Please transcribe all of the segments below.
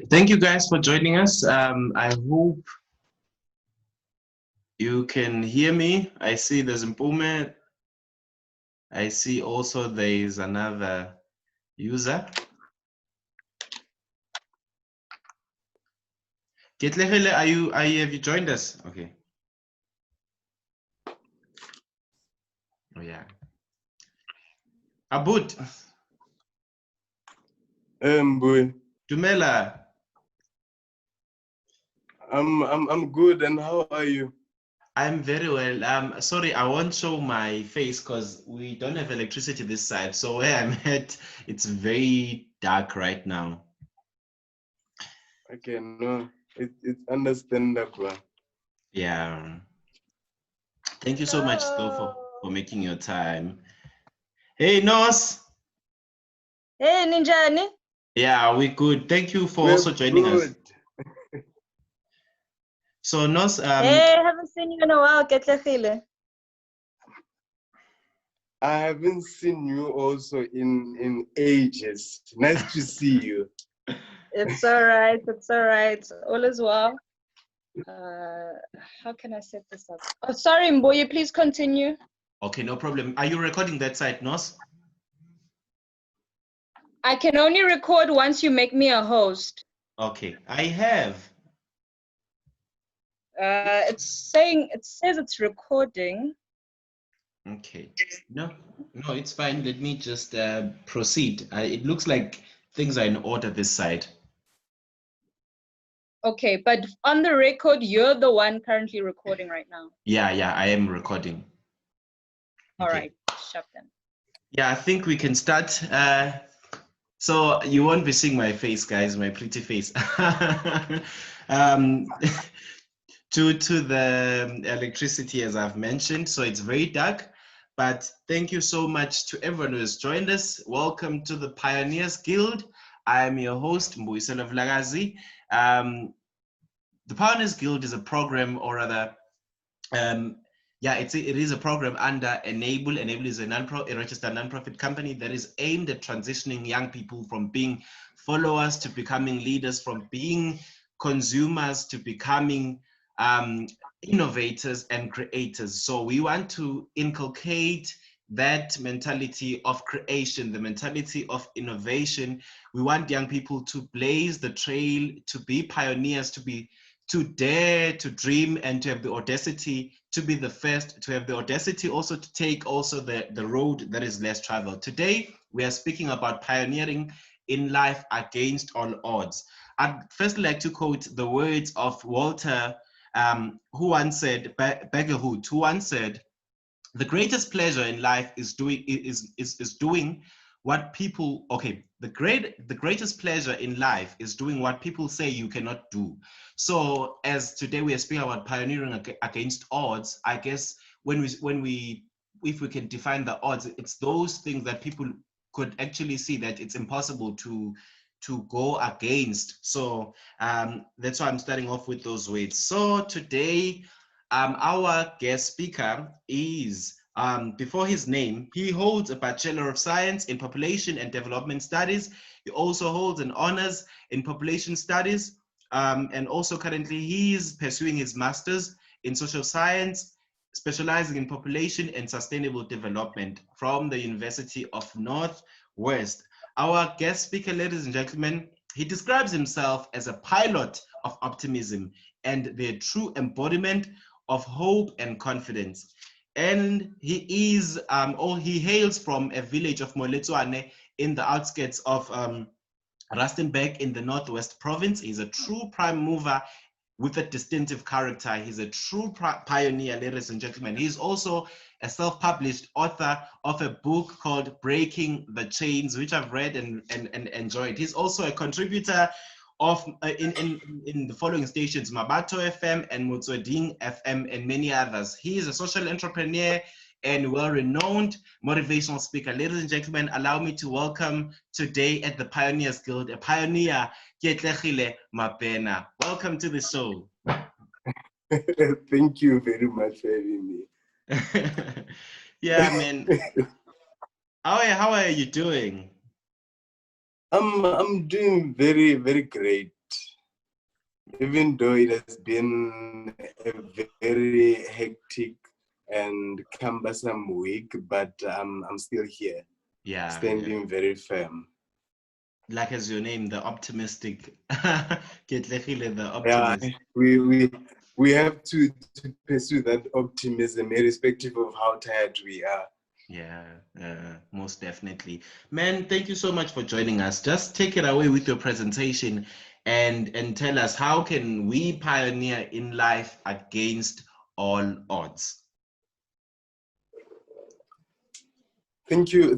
Thank you guys for joining us. I hope you can hear me. I see there's improvement. I see also there is another user. Keatlegile, have you joined us? Okay. Oh yeah. Abud. Boy. Dumela. I'm good, and how are you? I'm very well. Sorry, I won't show my face because we don't have electricity this side. So where I'm at, it's very dark right now. Okay, no, it's understandable. Yeah. Thank you so much though for making your time. Hey Nos. Hey Ninjani. Yeah, we good. Thank you for We're also joining good. us. So Nos, Hey, haven't seen you in a while, Keatlegile. I haven't seen you also in ages. Nice to see you. It's all right. It's all right. All is well. How can I set this up? Oh, sorry, Mboye, please continue. okay, no problem. Are you recording that side, Nos? I can only record once you make me a host. Okay, I have. It says it's recording. Okay. No, it's fine. Let me just proceed. It looks like things are in order this side. Okay, but on the record, you're the one currently recording right now. Yeah, I am recording. All Okay. right, shut them. Yeah, I think we can start. So you won't be seeing my face, guys, my pretty face. Due to the electricity, as I've mentioned, so it's very dark. But thank you so much to everyone who has joined us. Welcome to the Pioneers Guild. I am your host, Motivational Vlagazi. The Pioneers Guild is a program, or rather, it is a program under Enable. Enable is a registered nonprofit company that is aimed at transitioning young people from being followers to becoming leaders, from being consumers to becoming innovators and creators. So we want to inculcate that mentality of creation, the mentality of innovation. We want young people to blaze the trail, to be pioneers, to dare to dream, and to have the audacity to be the first, to have the audacity also to take also the road that is less traveled. Today, we are speaking about pioneering in life against all odds. I'd first like to quote the words of Walter, who once said, Beggerhood, who once said, the greatest pleasure in life is doing what people, the greatest pleasure in life is doing what people say you cannot do. So as today we are speaking about pioneering against odds, I guess if we can define the odds, it's those things that people could actually see that it's impossible to go against. So that's why I'm starting off with those words. So today, our guest speaker is, before his name, he holds a Bachelor of Science in Population and Development Studies. He also holds an honors in Population Studies. And also currently he is pursuing his Master's in Social Science, specializing in Population and Sustainable Development from the University of Northwest. Our guest speaker, ladies and gentlemen, he describes himself as a pilot of optimism and the true embodiment of hope and confidence. And he hails from a village of Moletswane in the outskirts of Rustenburg in the Northwest Province. He's a true prime mover with a distinctive character. He's a true pioneer, ladies and gentlemen. He's also a self-published author of a book called Breaking the Chains, which I've read and enjoyed. He's also a contributor of in the following stations: Mabato FM and Motsweding FM and many others. He is a social entrepreneur and well-renowned motivational speaker. Ladies and gentlemen, allow me to welcome today at the Pioneers Guild, a pioneer, Keatlegile Mabena. Welcome to the show. Thank you very much for having me. Yeah, man. How are you doing? I'm doing very, very great. Even though it has been a very hectic and cumbersome week, but I'm still here, Yeah, yeah. standing very firm. Like as your name, the optimistic. Keatlegile, the Yeah, optimist. we have to pursue that optimism, irrespective of how tired we are. Yeah, most definitely. Man, thank you so much for joining us. Just take it away with your presentation and tell us, how can we pioneer in life against all odds? Thank you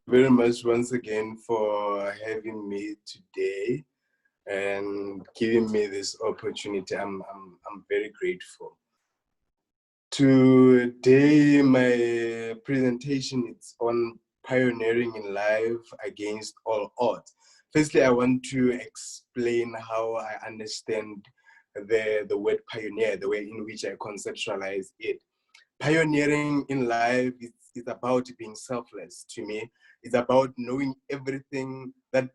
very much once again for having me today and giving me this opportunity. I'm very grateful. Today, my presentation is on pioneering in life against all odds. Firstly, I want to explain how I understand the word pioneer, the way in which I conceptualize it. Pioneering in life is about being selfless to me. It's about knowing that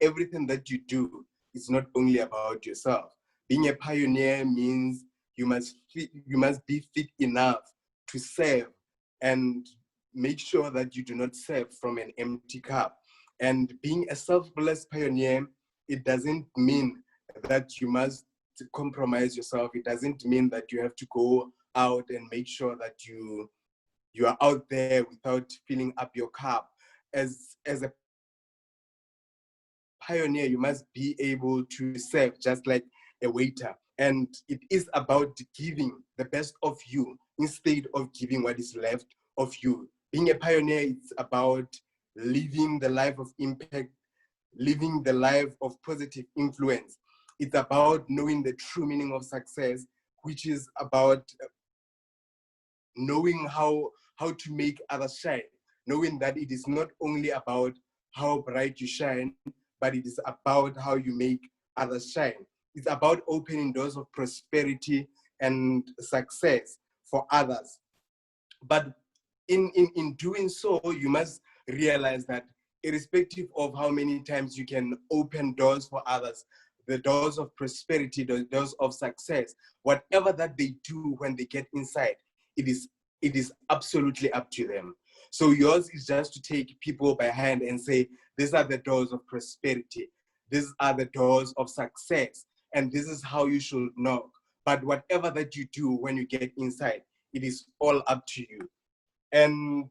everything that you do is not only about yourself. Being a pioneer means you must be fit enough to serve and make sure that you do not serve from an empty cup. And being a selfless pioneer, it doesn't mean that you must compromise yourself. It doesn't mean that you have to go out and make sure that you are out there without filling up your cup. As a pioneer, you must be able to serve just like a waiter. And it is about giving the best of you instead of giving what is left of you. Being a pioneer, it's about living the life of impact, living the life of positive influence. It's about knowing the true meaning of success, which is about knowing how to make others shine, knowing that it is not only about how bright you shine, but it is about how you make others shine. It's about opening doors of prosperity and success for others. But in doing so, you must realize that irrespective of how many times you can open doors for others, the doors of prosperity, the doors of success, whatever that they do when they get inside, it is absolutely up to them. So yours is just to take people by hand and say, these are the doors of prosperity, these are the doors of success, and this is how you should knock. But whatever that you do when you get inside, it is all up to you. And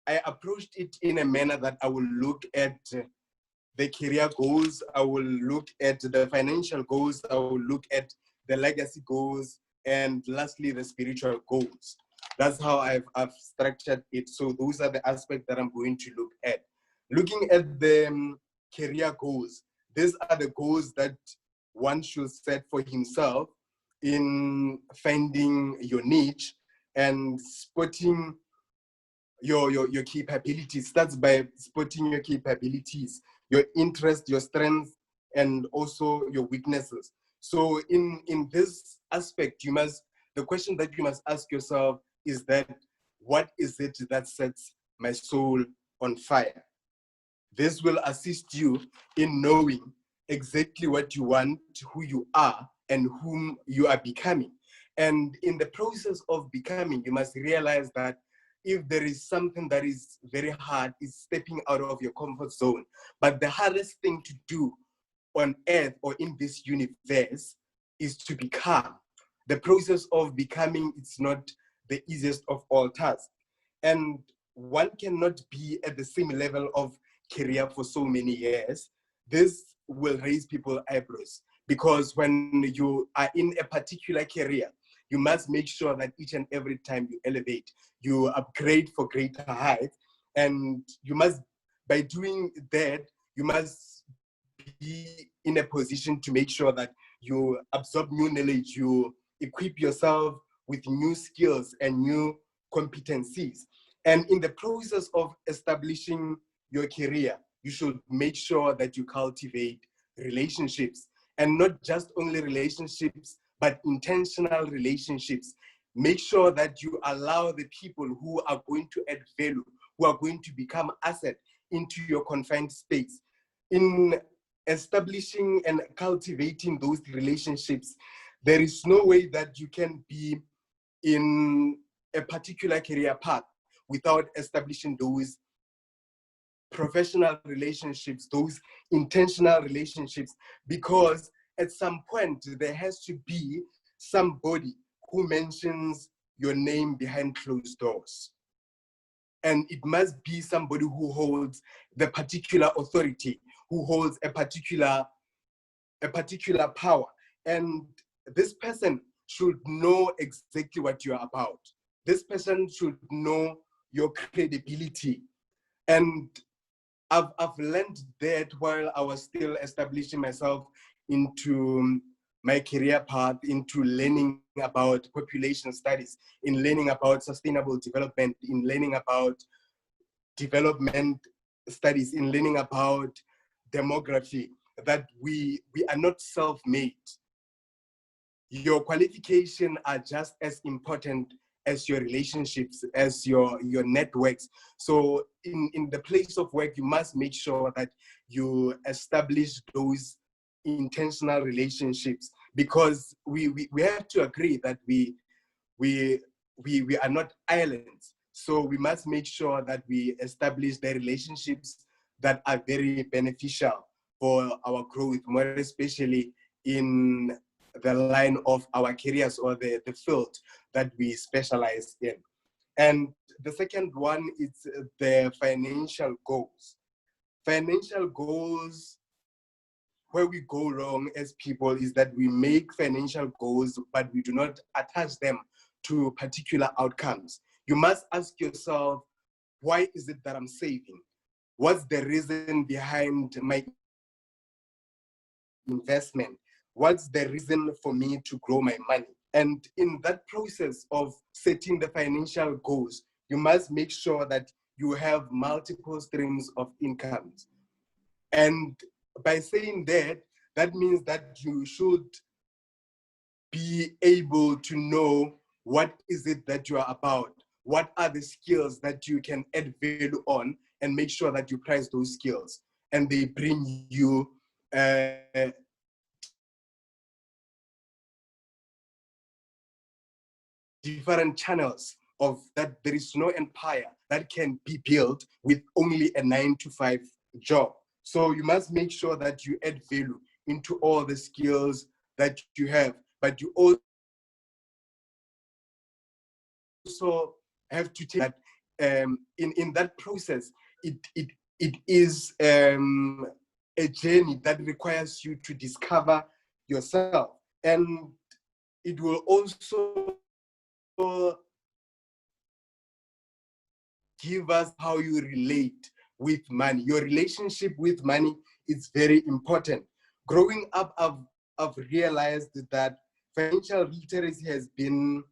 I approached it in a manner that I will look at the career goals, I will look at the financial goals, I will look at the legacy goals, and lastly, the spiritual goals. That's how I've structured it. So those are the aspects that I'm going to look at. Looking at the career goals, these are the goals that one should set for himself in finding your niche and spotting your capabilities. Starts by spotting your capabilities, your interest, your strengths, and also your weaknesses. So in this aspect, the question that you must ask yourself is that, what is it that sets my soul on fire? This will assist you in knowing exactly what you want, who you are, and whom you are becoming. And in the process of becoming, you must realize that if there is something that is very hard, is stepping out of your comfort zone. But the hardest thing to do on earth or in this universe is to become. The process of becoming is not the easiest of all tasks. And one cannot be at the same level of career for so many years. This will raise people's eyebrows, because when you are in a particular career, you must make sure that each and every time you elevate, you upgrade for greater heights. And you must, by doing that, you must be in a position to make sure that you absorb new knowledge, you equip yourself with new skills and new competencies. And in the process of establishing your career, you should make sure that you cultivate relationships, and not just only relationships, but intentional relationships. Make sure that you allow the people who are going to add value, who are going to become asset into your confined space. In establishing and cultivating those relationships, there is no way that you can be in a particular career path without establishing those professional relationships, those intentional relationships, because at some point there has to be somebody who mentions your name behind closed doors. And it must be somebody who holds the particular authority, who holds a particular power. And this person should know exactly what you are about. This person should know your credibility. And I've learned that while I was still establishing myself into my career path, into learning about population studies, in learning about sustainable development, in learning about development studies, in learning about demography, that we are not self-made. Your qualifications are just as important as your relationships, as your networks. So in the place of work, you must make sure that you establish those intentional relationships, because we have to agree that we are not islands. So we must make sure that we establish the relationships that are very beneficial for our growth, more especially in the line of our careers or the field that we specialize in. And the second one is the financial goals. Financial goals, where we go wrong as people is that we make financial goals, but we do not attach them to particular outcomes. You must ask yourself, why is it that I'm saving? What's the reason behind my investment? What's the reason for me to grow my money? And in that process of setting the financial goals, you must make sure that you have multiple streams of incomes. And by saying that, that means that you should be able to know what is it that you are about, what are the skills that you can add value on, and make sure that you price those skills and they bring you different channels of that. There is no empire that can be built with only a 9-to-5 job. So you must make sure that you add value into all the skills that you have, but you also have to take that in that process, it is a journey that requires you to discover yourself, and it will also give us how you relate with money. Your relationship with money is very important. Growing up, I've realized that financial literacy has been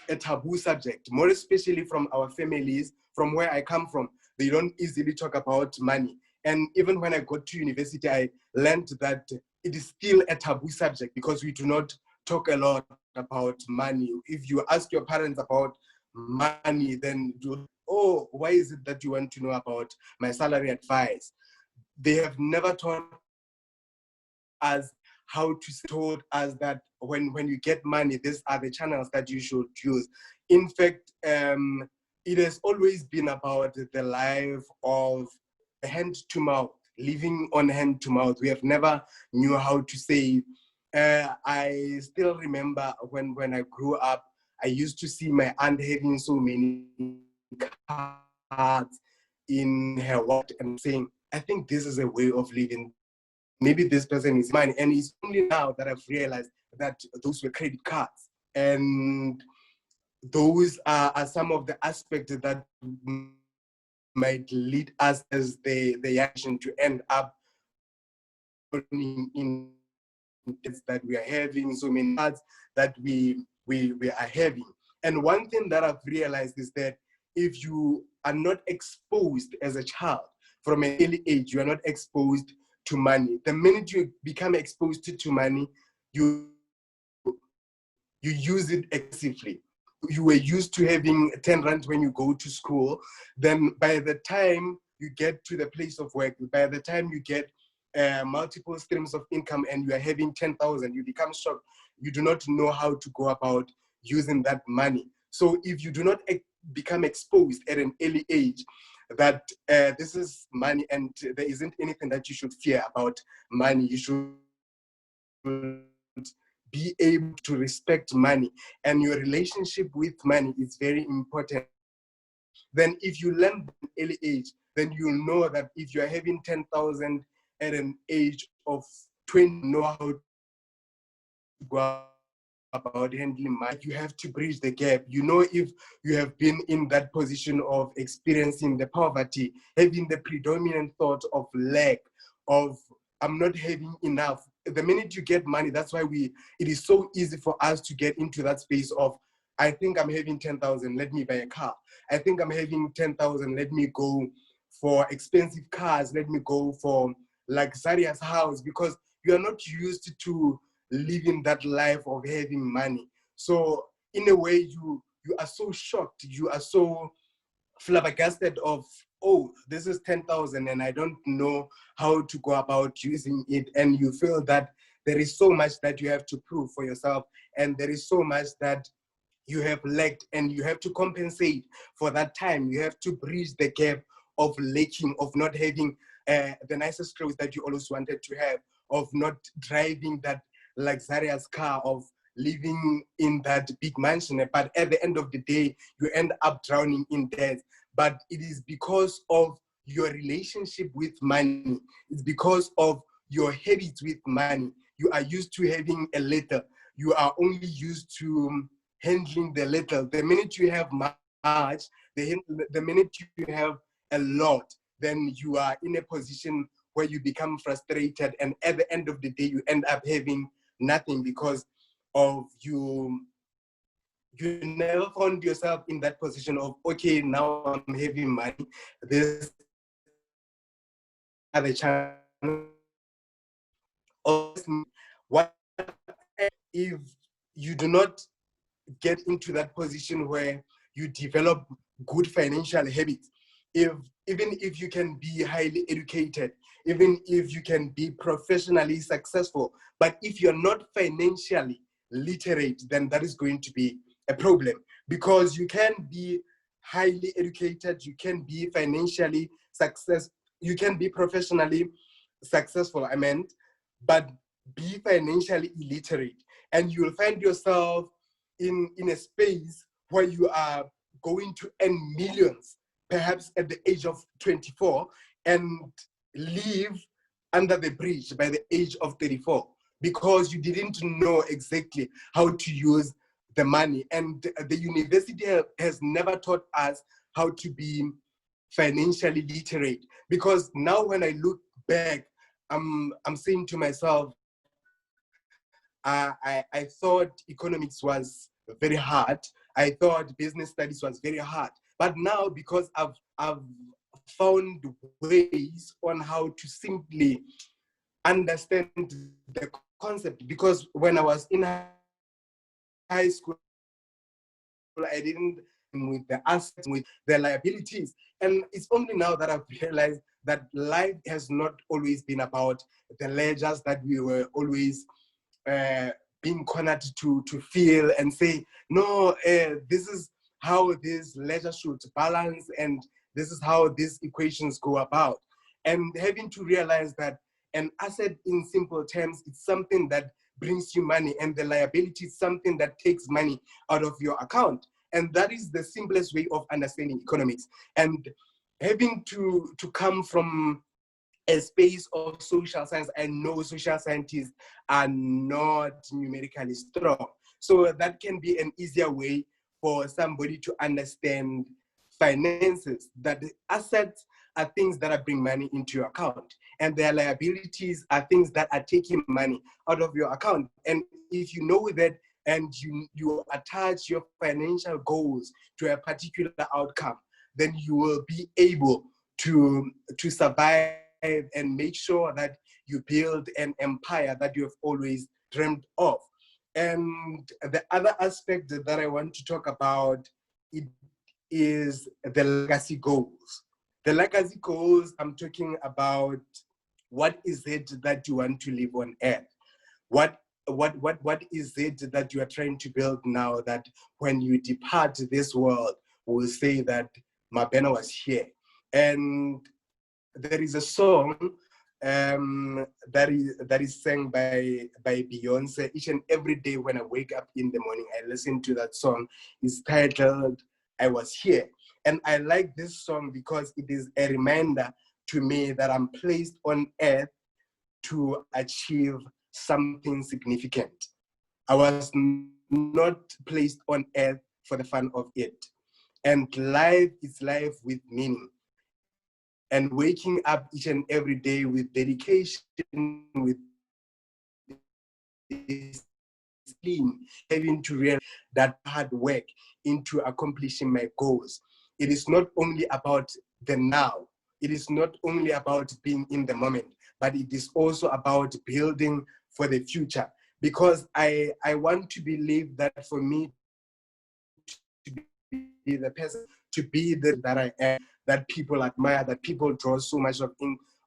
a taboo subject, more especially from our families, from where I come from. They don't easily talk about money. And even when I got to university, I learned that it is still a taboo subject because we do not talk a lot about money. If you ask your parents about money, then oh, why is it that you want to know about my salary advice? They have never taught us how to told us that when you get money, these are the channels that you should use. In fact, it has always been about the life of hand to mouth, living on hand to mouth. We have never knew how to save. I still remember when I grew up, I used to see my aunt having so many cards in her wallet and saying, I think this is a way of living. Maybe this person is mine. And it's only now that I've realized that those were credit cards. And those are some of the aspects that might lead us as the action to end up in that we are having, so many cards that we are having. And one thing that I've realized is that if you are not exposed as a child from an early age, you are not exposed to money. The minute you become exposed to money, you use it excessively. You were used to having 10 rand when you go to school. Then by the time you get to the place of work, by the time you get multiple streams of income and you are having 10,000, you become shocked. You do not know how to go about using that money. So if you do not become exposed at an early age that this is money and there isn't anything that you should fear about money, you should be able to respect money, and your relationship with money is very important. Then if you learn at an early age, then you'll know that if you're having 10,000 at an age of 20, know how to go about handling money. You have to bridge the gap. You know, if you have been in that position of experiencing the poverty, having the predominant thought of lack, of I'm not having enough. The minute you get money, that's why it is so easy for us to get into that space of, I think I'm having 10,000, let me buy a car. I think I'm having 10,000, let me go for expensive cars, let me go for luxurious house, because you are not used to living that life of having money. So in a way, you are so shocked, you are so flabbergasted of, oh, this is 10,000 and I don't know how to go about using it. And you feel that there is so much that you have to prove for yourself, and there is so much that you have lacked, and you have to compensate for that time. You have to bridge the gap of lacking, of not having the nicest clothes that you always wanted to have, of not driving that luxurious car, of living in that big mansion. But at the end of the day, you end up drowning in debt. But it is because of your relationship with money. It's because of your habits with money. You are used to having a little. You are only used to handling the little. The minute you have much, the minute you have a lot, then you are in a position where you become frustrated, and at the end of the day, you end up having nothing because of you never found yourself in that position of, okay, now I'm having money. This are the channels. What if you do not get into that position where you develop good financial habits? Even if you can be highly educated, even if you can be professionally successful, but if you're not financially literate, then that is going to be a problem, because you can be highly educated, you can be financially successful, you can be professionally successful, but be financially illiterate, and you'll find yourself in a space where you are going to earn millions, perhaps at the age of 24, and live under the bridge by the age of 34, because you didn't know exactly how to use the money. And the university has never taught us how to be financially literate. Because now when I look back, I'm saying to myself, I thought economics was very hard. I thought business studies was very hard. But now, because I've found ways on how to simply understand the concept, because when I was in high school, I didn't with the assets, with the liabilities. And it's only now that I've realized that life has not always been about the ledgers that we were always being cornered to feel and say, no, this is how this ledger should balance, and this is how these equations go about. And having to realize that an asset, in simple terms, is something that brings you money, and the liability is something that takes money out of your account. And that is the simplest way of understanding economics. And having to come from a space of social science, I know social scientists are not numerically strong. So that can be an easier way for somebody to understand finances, that the assets are things that are bring money into your account, and their liabilities are things that are taking money out of your account. And if you know that, and you attach your financial goals to a particular outcome, then you will be able to survive and make sure that you build an empire that you have always dreamed of. And the other aspect that I want to talk about is the legacy goals. The legacy goals, I'm talking about What is it that you want to live on earth? What is it that you are trying to build now that when you depart this world, will say that Mabena was here? And there is a song that is sang by Beyonce. Each and every day when I wake up in the morning, I listen to that song. It's titled "I Was Here," and I like this song because it is a reminder to me that I'm placed on earth to achieve something significant. I was not placed on earth for the fun of it. And life is life with meaning. And waking up each and every day with dedication, with discipline, having to realize that hard work into accomplishing my goals. It is not only about the now. It is not only about being in the moment, but it is also about building for the future. Because I want to believe that for me to be the person, to be the that I am, that people admire, that people draw so much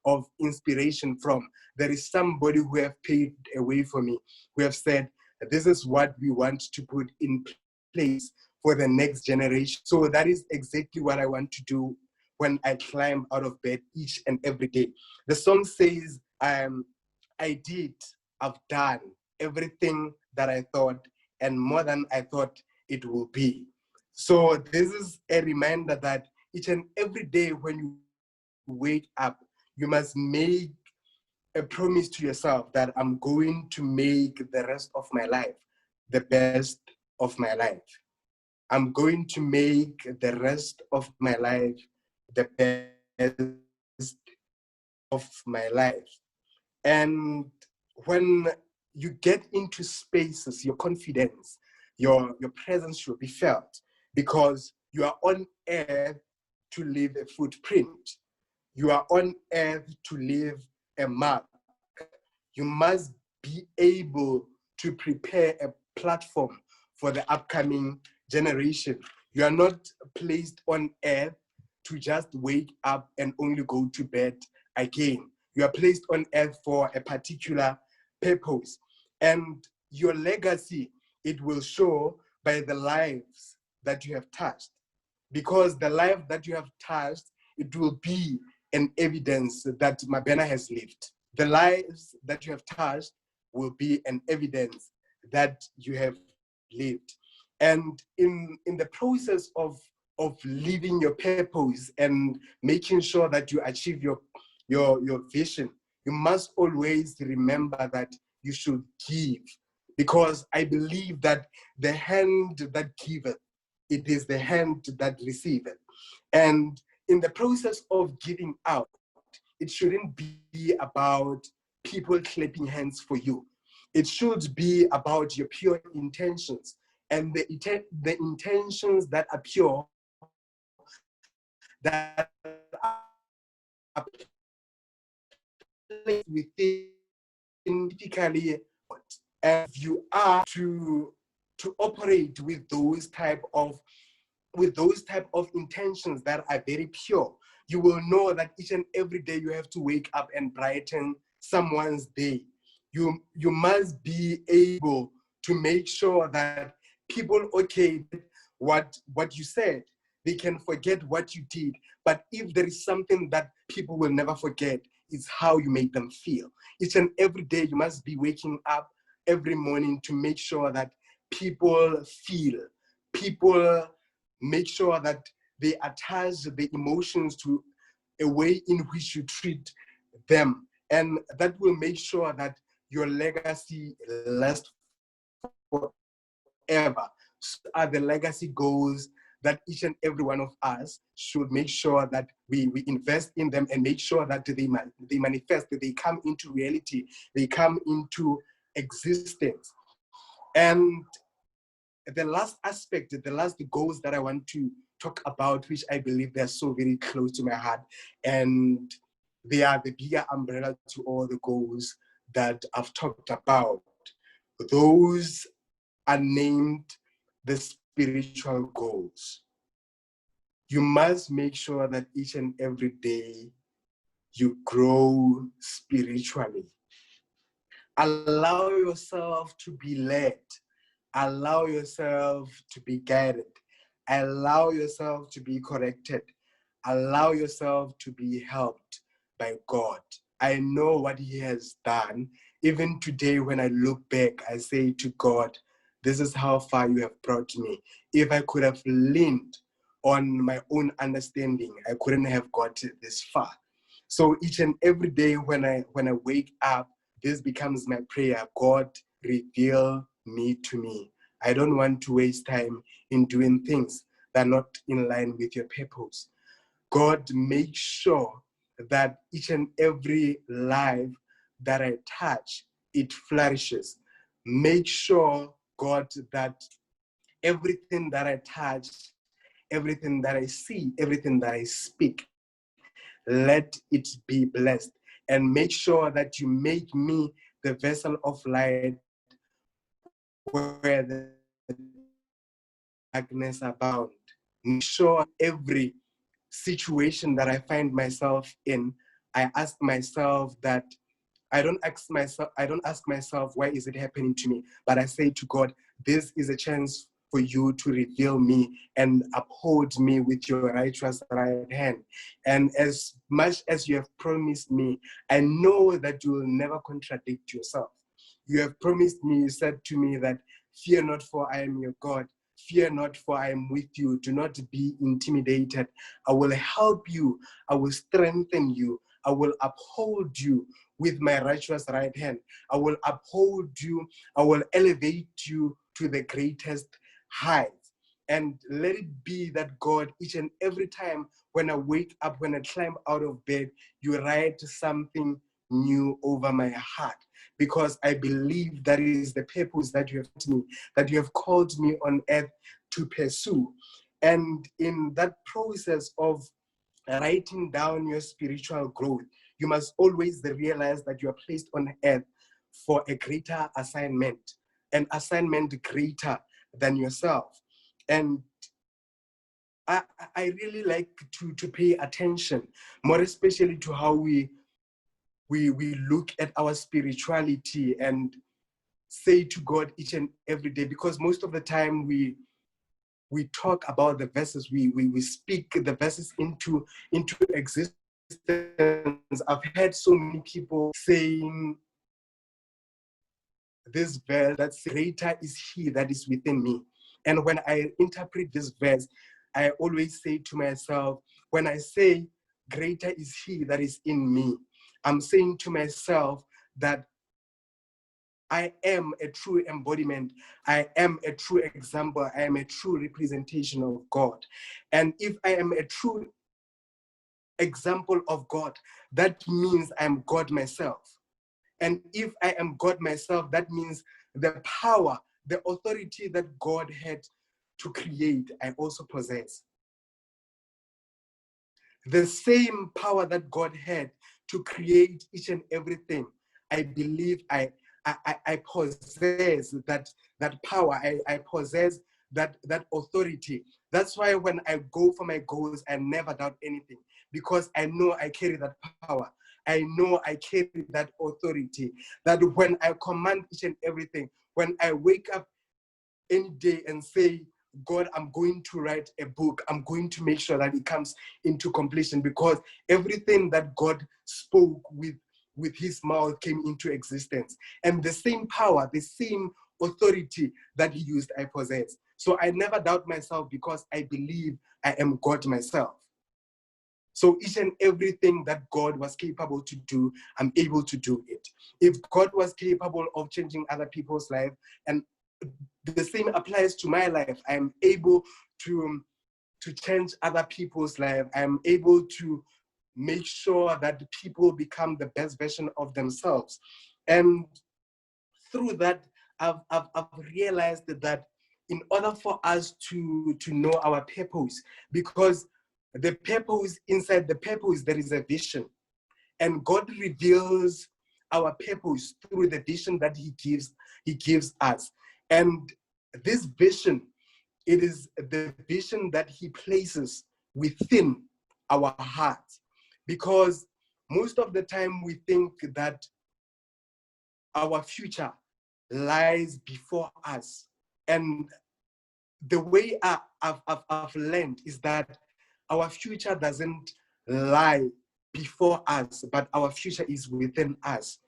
of inspiration from. There is somebody who have paved a way for me, who have said, this is what we want to put in place for the next generation. So that is exactly what I want to do when I climb out of bed each and every day. The song says, I've done everything that I thought and more than I thought it will be. So this is a reminder that each and every day when you wake up, you must make a promise to yourself that I'm going to make the rest of my life the best of my life. I'm going to make the rest of my life the best of my life. And when you get into spaces, your confidence, your presence should be felt because you are on earth to leave a footprint. You are on earth to leave a mark. You must be able to prepare a platform for the upcoming generation. You are not placed on earth to just wake up and only go to bed again. You are placed on earth for a particular purpose. And your legacy, it will show by the lives that you have touched. Because the life that you have touched, it will be an evidence that Mabena has lived. The lives that you have touched will be an evidence that you have lived. And in the process of living your purpose and making sure that you achieve your vision, you must always remember that you should give. Because I believe that the hand that giveth, it is the hand that receiveth. And in the process of giving out, it shouldn't be about people clapping hands for you. It should be about your pure intentions. And the intentions that are pure, that are placed within typically, and you are to operate with those type of intentions that are very pure, you will know that each and every day you have to wake up and brighten someone's day. You must be able to make sure that people, okay, what you said, they can forget what you did. But if there is something that people will never forget, it's how you make them feel. Each and every day you must be waking up every morning to make sure that people feel, people make sure that they attach the emotions to a way in which you treat them. And that will make sure that your legacy lasts forever. So are the legacy goals that each and every one of us should make sure that we invest in them and make sure that they manifest, that they come into reality, they come into existence. And the last aspect, the last goals that I want to talk about, which I believe they're so very close to my heart, and they are the bigger umbrella to all the goals that I've talked about. Those are named the spiritual goals. You must make sure that each and every day you grow spiritually. Allow yourself to be led. Allow yourself to be guided. Allow yourself to be corrected. Allow yourself to be helped by God. I know what He has done. Even today, when I look back, I say to God, this is how far you have brought me. If I could have leaned on my own understanding, I couldn't have got this far. So each and every day when I wake up, this becomes my prayer. God, reveal me to me. I don't want to waste time in doing things that are not in line with your purpose. God, make sure that each and every life that I touch, it flourishes. Make sure, God, that everything that I touch, everything that I see, everything that I speak, let it be blessed. And make sure that you make me the vessel of light where the darkness abound. Make sure every situation that I find myself in, I ask myself that I don't ask myself, why is it happening to me? But I say to God, this is a chance for you to reveal me and uphold me with your righteous right hand. And as much as you have promised me, I know that you will never contradict yourself. You have promised me, you said to me that, fear not, for I am your God. Fear not, for I am with you. Do not be intimidated. I will help you. I will strengthen you. I will uphold you with my righteous right hand. I will uphold you. I will elevate you to the greatest heights. And let it be that, God, each and every time when I wake up, when I climb out of bed, you write something new over my heart, because I believe that is the purpose that you have called me on earth to pursue. And in that process of writing down your spiritual growth, you must always realize that you are placed on earth for a greater assignment, an assignment greater than yourself. And I really like to pay attention, more especially to how we look at our spirituality and say to God each and every day, because most of the time we talk about the verses, we speak the verses into existence. I've heard so many people saying this verse, that greater is He that is within me. And when I interpret this verse, I always say to myself, when I say greater is He that is in me, I'm saying to myself that I am a true embodiment. I am a true example. I am a true representation of God. And if I am a true example of God, that means I am God myself. And if I am God myself, that means the power, the authority that God had to create, I also possess. The same power that God had to create each and everything, I believe I possess that power. I possess that authority. That's why when I go for my goals, I never doubt anything, because I know I carry that power. I know I carry that authority, that when I command each and everything, when I wake up any day and say, God, I'm going to write a book, I'm going to make sure that it comes into completion, because everything that God spoke with His mouth came into existence. And the same power, the same authority that He used, I possess. So I never doubt myself, because I believe I am God myself. So each and everything that God was capable to do, I'm able to do it. If God was capable of changing other people's life, and the same applies to my life, I'm able to change other people's life. I'm able to make sure that people become the best version of themselves. And through that, I've realized that in order for us to know our purpose, because the purpose, inside the purpose, there is a vision. And God reveals our purpose through the vision that He gives us. And this vision, it is the vision that He places within our hearts. Because most of the time we think that our future lies before us. And the way I've learned is that our future doesn't lie before us, but our future is within us.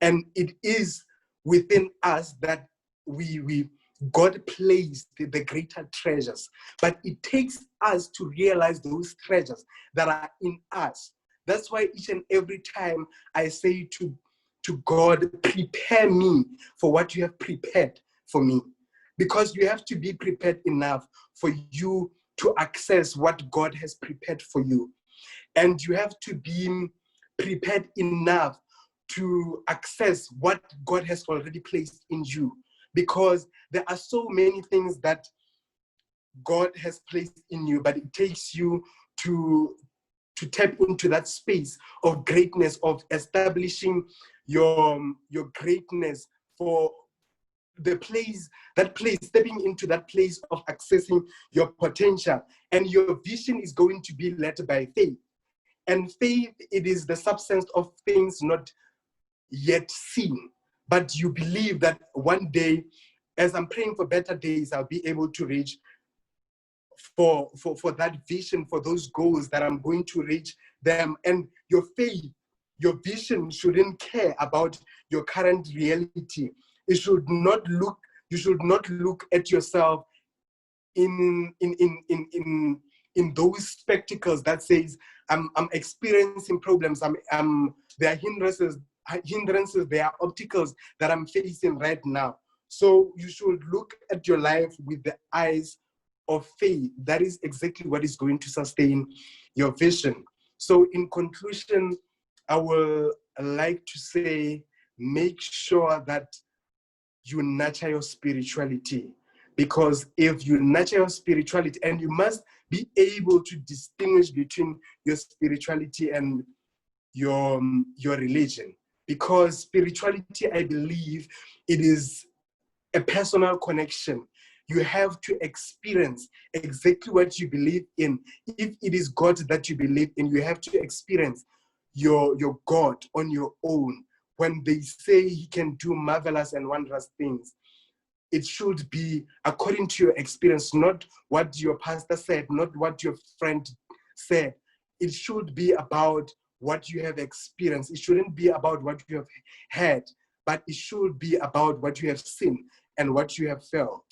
And it is within us that we God placed the greater treasures. But it takes us to realize those treasures that are in us. That's why each and every time I say to God, prepare me for what you have prepared for me. Because you have to be prepared enough for you to access what God has prepared for you. And you have to be prepared enough to access what God has already placed in you. Because there are so many things that God has placed in you, but it takes you to tap into that space of greatness, of establishing your greatness for the place, stepping into that place of accessing your potential. And your vision is going to be led by faith. And faith, it is the substance of things not yet seen. But you believe that one day, as I'm praying for better days, I'll be able to reach for that vision, for those goals that I'm going to reach them. And your faith, your vision shouldn't care about your current reality. It should not look, you should not look at yourself in those spectacles that says, I'm experiencing problems, there are hindrances, there are obstacles that I'm facing right now. So you should look at your life with the eyes of faith. That is exactly what is going to sustain your vision. So in conclusion, I will like to say, make sure that you nurture your spirituality. Because if you nurture your spirituality, and you must be able to distinguish between your spirituality and your religion. Because spirituality, I believe, it is a personal connection. You have to experience exactly what you believe in. If it is God that you believe in, you have to experience your God on your own. When they say he can do marvelous and wondrous things, it should be according to your experience, not what your pastor said, not what your friend said. It should be about what you have experienced. It shouldn't be about what you have heard, but it should be about what you have seen and what you have felt.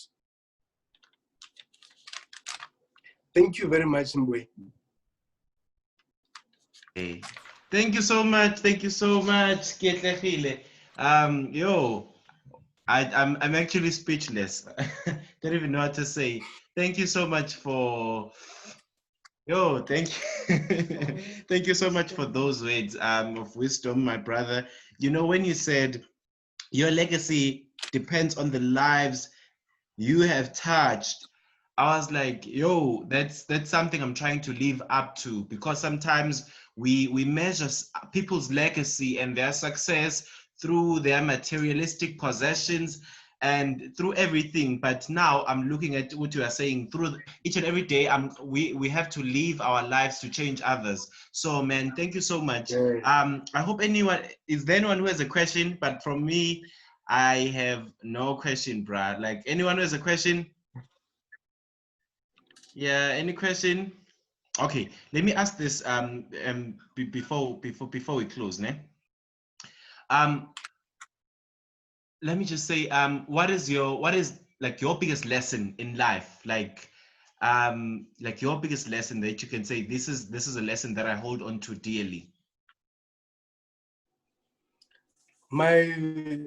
Thank you very much, Mbwe. Hey. Thank you so much. Thank you so much, Keatlegile. I'm actually speechless. Don't even know what to say. Thank you so much for thank you. Thank you so much for those words of wisdom, my brother. You know, when you said your legacy depends on the lives you have touched, I was like, that's something I'm trying to live up to, because sometimes we measure people's legacy and their success through their materialistic possessions and through everything. But now I'm looking at what you are saying, through each and every day, we have to live our lives to change others. So man, thank you so much. Yeah. I hope is there anyone who has a question? But from me, I have no question, Brad. Like, anyone who has a question? Yeah, any question? Okay, let me ask this before we close, ne? Let me just say, what is like your biggest lesson in life? Like your biggest lesson that you can say, this is a lesson that I hold on to dearly. My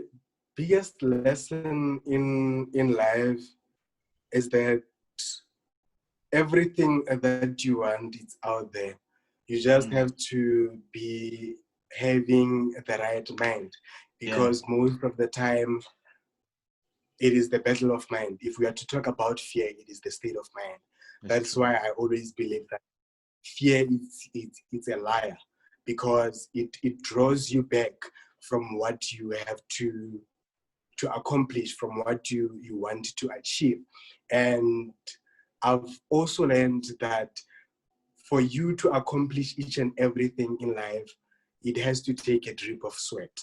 biggest lesson in life is that everything that you want is out there. You just have to be having the right mind, because most of the time it is the battle of mind. If we are to talk about fear, it is the state of mind. That's why I always believe that fear it's a liar, because it draws you back from what you have to accomplish, from what you want to achieve. And I've also learned that for you to accomplish each and everything in life, it has to take a drip of sweat.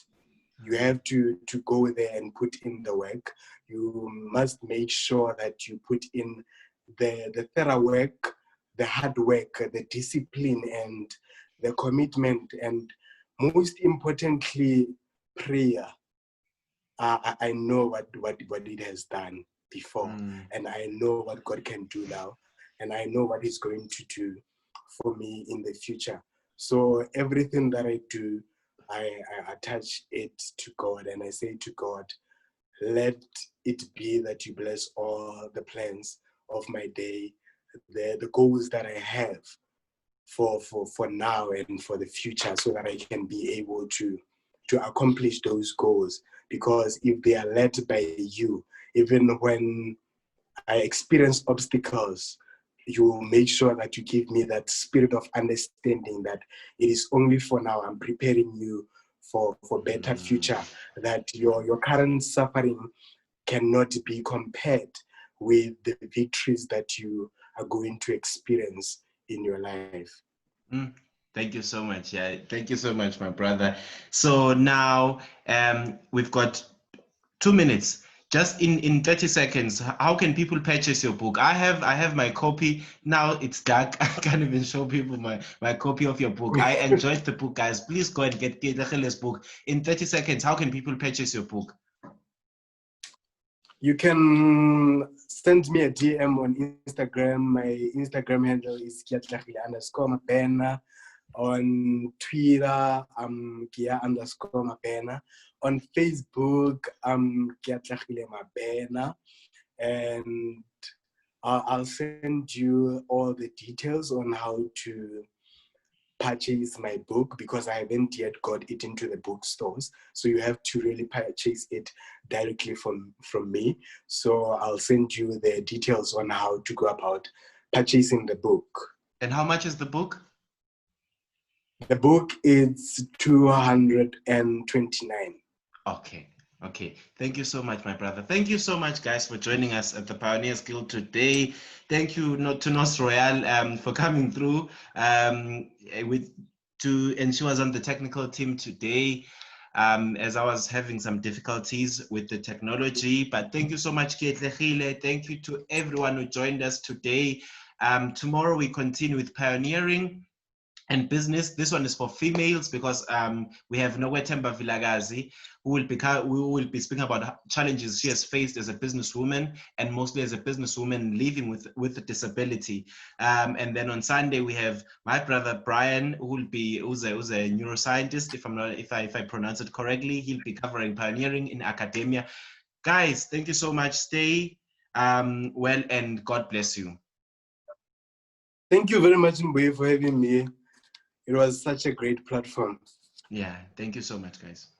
You have to go there and put in the work. You must make sure that you put in the thorough work, the hard work, the discipline, and the commitment, and most importantly, prayer. I know what it has done before, and I know what God can do now, and I know what He's going to do for me in the future. So everything that I do, I attach it to God, and I say to God, let it be that you bless all the plans of my day, the goals that I have for now and for the future, so that I can be able to accomplish those goals. Because if they are led by you, even when I experience obstacles, you will make sure that you give me that spirit of understanding that it is only for now. I'm preparing you for better future, that your current suffering cannot be compared with the victories that you are going to experience in your life. Thank you so much. Yeah, thank you so much, my brother. So now we've got 2 minutes. Just in 30 seconds, how can people purchase your book? I have my copy. Now it's dark. I can't even show people my copy of your book. I enjoyed the book, guys. Please go and get Keatlegile's book. In 30 seconds, how can people purchase your book? You can send me a DM on Instagram. My Instagram handle is Keatlegile_Mabena. On Twitter, Kia_Mabena. On Facebook, Keatlegile Mabena. And I'll send you all the details on how to purchase my book, because I haven't yet got it into the bookstores. So you have to really purchase it directly from me. So I'll send you the details on how to go about purchasing the book. And how much is the book? The book is 229. Okay. Thank you so much, my brother. Thank you so much, guys, for joining us at the Pioneers Guild today. Thank you to Nos Royal for coming through to ensure us on the technical team today, as I was having some difficulties with the technology. But thank you so much, Keatlegile. Thank you to everyone who joined us today. Tomorrow we continue with pioneering and business. This one is for females, because we have Nowetemba Vilagazi, who will be speaking about challenges she has faced as a businesswoman, and mostly as a businesswoman living with a disability. And then on Sunday we have my brother Brian, who's a neuroscientist, if I pronounce it correctly. He'll be covering pioneering in academia. Guys, thank you so much. Stay well, and God bless you. Thank you very much, Mbuye, for having me. It was such a great platform. Yeah, thank you so much, guys.